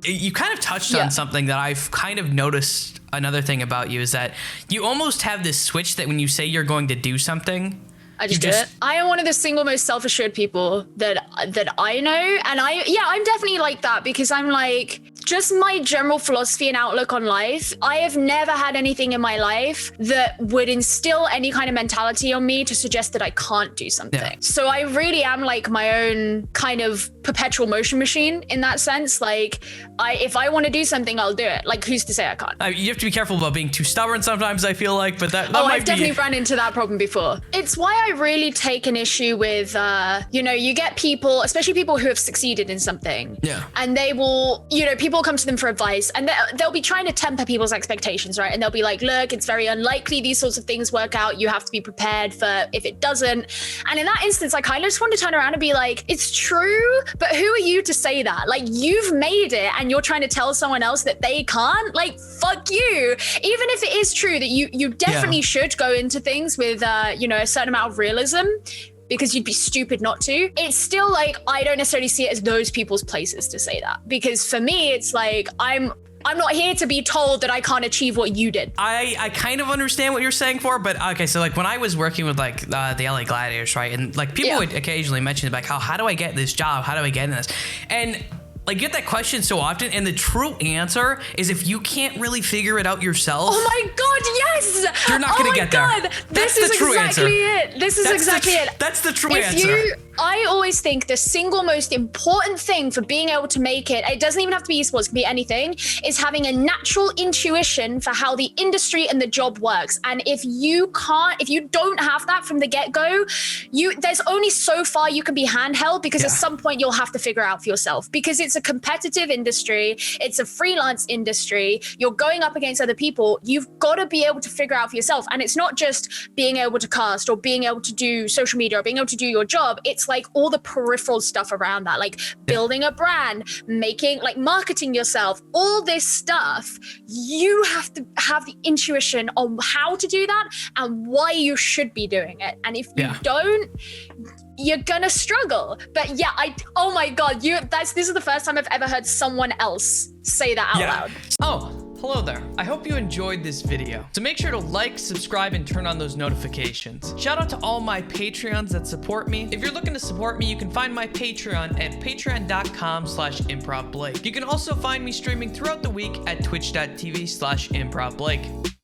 You kind of touched on something that I've kind of noticed. Another thing about you is that you almost have this switch that when you say you're going to do something, I just do it. I am one of the single most self-assured people that I know. And I'm definitely like that because I'm like, just my general philosophy and outlook on life. I have never had anything in my life that would instill any kind of mentality on me to suggest that I can't do something. Yeah. So I really am like my own kind of perpetual motion machine in that sense. Like if I want to do something, I'll do it. Like who's to say I can't? You have to be careful about being too stubborn sometimes, I feel like, but that I've definitely run into that problem before. It's why I really take an issue with, you get people, especially people who have succeeded in something. Yeah. And they will, people come to them for advice and they'll be trying to temper people's expectations, right? And they'll be like, look, it's very unlikely these sorts of things work out. You have to be prepared for if it doesn't. And in that instance, I kind of just want to turn around and be like, it's true, but who are you to say that? Like you've made it and you're trying to tell someone else that they can't? Like, fuck you. Even if it is true that you definitely should go into things with, a certain amount of realism, because you'd be stupid not to. It's still like, I don't necessarily see it as those people's places to say that. Because for me, it's like, I'm not here to be told that I can't achieve what you did. I kind of understand what you're saying but okay, so like when I was working with like the LA Gladiators, right? And like people would occasionally mention like, how do I get this job? How do I get in this? And like you get that question so often, and the true answer is if you can't really figure it out yourself. Oh my God, yes! You're not gonna get there. This is exactly it. This is exactly it. That's the true answer. I always think the single most important thing for being able to make it doesn't even have to be esports, it can be anything, is having a natural intuition for how the industry and the job works. And if you don't have that from the get-go, there's only so far you can be handheld, because at some point you'll have to figure out for yourself, because it's a competitive industry. It's a freelance industry. You're going up against other people. You've got to be able to figure out for yourself. And it's not just being able to cast or being able to do social media or being able to do your job. It's like all the peripheral stuff around that, like building a brand, marketing yourself, all this stuff. You have to have the intuition on how to do that and why you should be doing it. And if you don't, you're gonna struggle. But yeah, oh my God, this is the first time I've ever heard someone else say that out loud. Oh, hello there. I hope you enjoyed this video. So make sure to like, subscribe, and turn on those notifications. Shout out to all my Patreons that support me. If you're looking to support me, you can find my Patreon at patreon.com/improvblake. You can also find me streaming throughout the week at twitch.tv/improvblake.